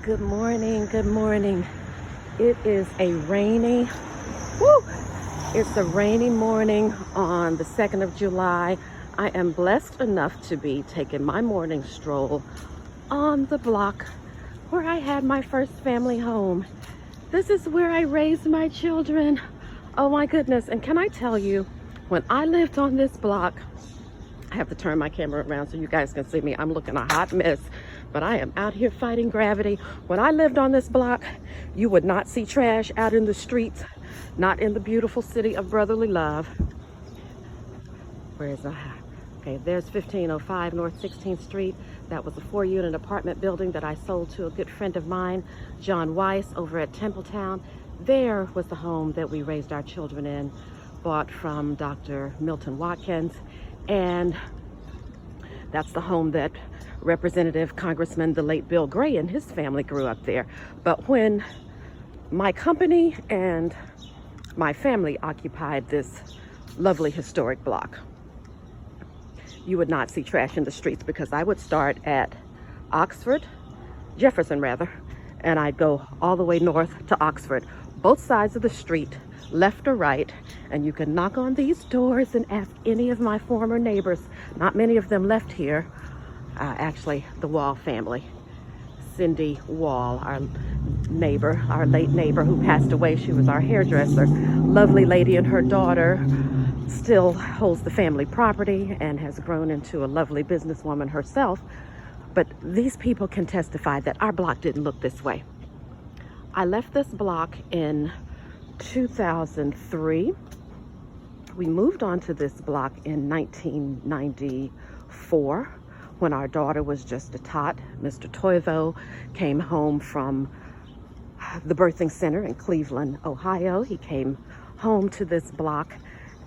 Good morning, good morning. It is a rainy, woo! It's a rainy morning on the 2nd of July. I am blessed enough to be taking my morning stroll on the block where I had my first family home. This is where I raised my children. Oh my goodness, and can I tell you, when I lived on this block, I have to turn my camera around so you guys can see me. I'm looking a hot mess, but I am out here fighting gravity. When I lived on this block, you would not see trash out in the streets, not in the beautiful city of brotherly love. Where is that? Okay, there's 1505 North 16th Street. That was a 4-unit apartment building that I sold to a good friend of mine, John Weiss, over at Templetown. There was the home that we raised our children in, bought from Dr. Milton Watkins. And that's the home that Representative Congressman, the late Bill Gray, and his family grew up there. But when my company and my family occupied this lovely historic block, you would not see trash in the streets, because I would start at Jefferson rather, and I'd go all the way north to Oxford, both sides of the street, left or right, and you can knock on these doors and ask any of my former neighbors. Not many of them left here. Actually, the Wall family. Cindy Wall, our neighbor, our late neighbor who passed away. She was our hairdresser. Lovely lady, and her daughter still holds the family property and has grown into a lovely businesswoman herself. But these people can testify that our block didn't look this way. I left this block in 2003. We moved onto this block in 1994 when our daughter was just a tot. Mr. Toivo came home from the birthing center in Cleveland, Ohio. He came home to this block,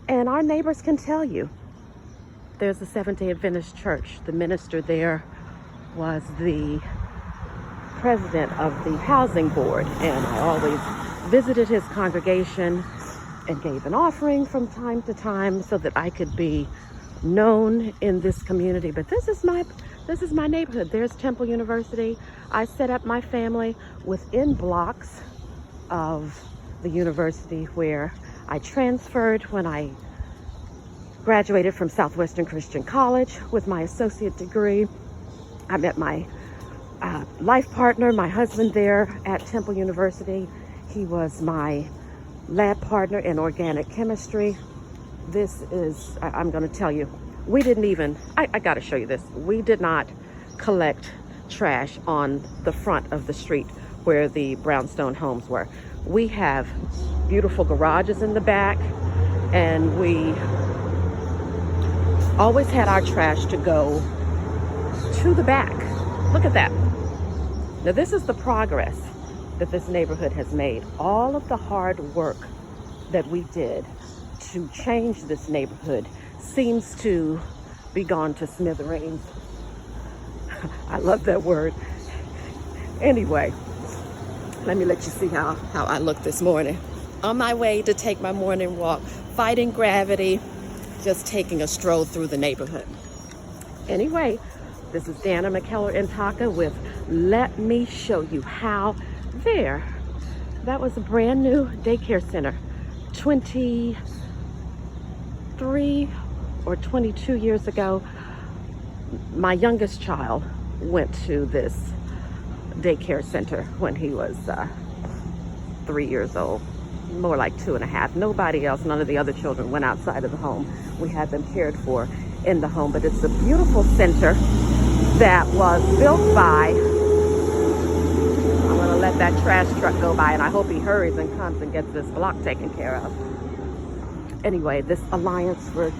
and our neighbors can tell you there's a Seventh-day Adventist church. The minister there was the president of the housing board, and I always visited his congregation and gave an offering from time to time so that I could be known in this community. But this is my neighborhood. There's Temple University. I set up my family within blocks of the university where I transferred when I graduated from Southwestern Christian College with my associate degree. I met my life partner, my husband, there at Temple University. He was my lab partner in organic chemistry. This is, I'm going to tell you, we didn't even, I got to show you this. We did not collect trash on the front of the street where the brownstone homes were. We have beautiful garages in the back, and we always had our trash to go to the back. Look at that. Now, this is the progress that this neighborhood has made. All of the hard work that we did to change this neighborhood seems to be gone to smithereens. I love that word. Anyway, let me let you see how I look this morning. On my way to take my morning walk, fighting gravity, just taking a stroll through the neighborhood. Anyway, this is Dannah McKellar Ntaka with Let Me Show You How. There, that was a brand new daycare center. 23 or 22 years ago, my youngest child went to this daycare center when he was 3 years old, more like 2.5. Nobody else, none of the other children went outside of the home. We had them cared for in the home, but it's a beautiful center that was built by, I'm gonna let that trash truck go by, and I hope he hurries and comes and gets this block taken care of. Anyway, this Alliance for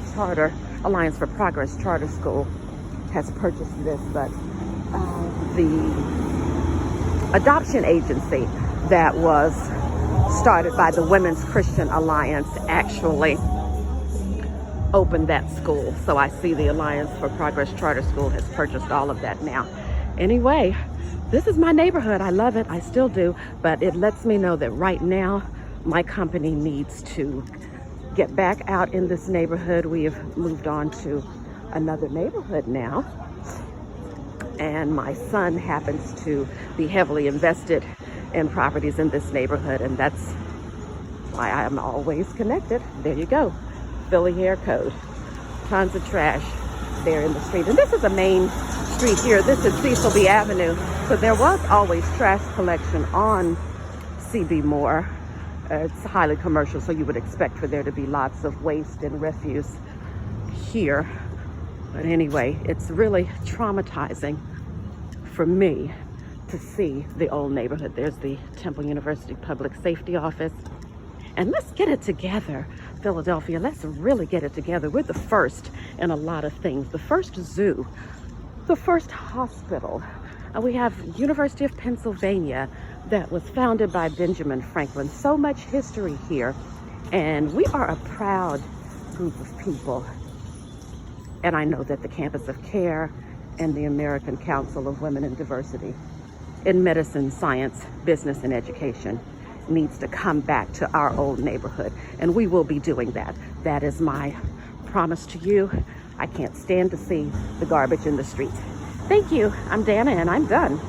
Progress Charter School has purchased this, but the adoption agency that was started by the Women's Christian Alliance actually opened that school. So I see the Alliance for Progress Charter School has purchased all of that now. Anyway, this is my neighborhood. I love it. I still do. But it lets me know that right now my company needs to get back out in this neighborhood. We have moved on to another neighborhood now. and my son happens to be heavily invested in properties in this neighborhood, and that's why I am always connected. There you go, Philly hair code. Tons of trash there in the street, and this is a main street here. This is Cecil B. Avenue, so there was always trash collection on CB Moore. It's highly commercial, so you would expect for there to be lots of waste and refuse here. But anyway, it's really traumatizing for me to see the old neighborhood. There's the Temple University Public Safety Office. And let's get it together, Philadelphia. Let's really get it together. We're the first in a lot of things. The first zoo, the first hospital. We have University of Pennsylvania that was founded by Benjamin Franklin. So much history here. And we are a proud group of people. And I know that the Campus of Care and the American Council of Women in Diversity in medicine, science, business, and education needs to come back to our old neighborhood. And we will be doing that. That is my promise to you. I can't stand to see the garbage in the streets. Thank you. I'm Dannah, and I'm done.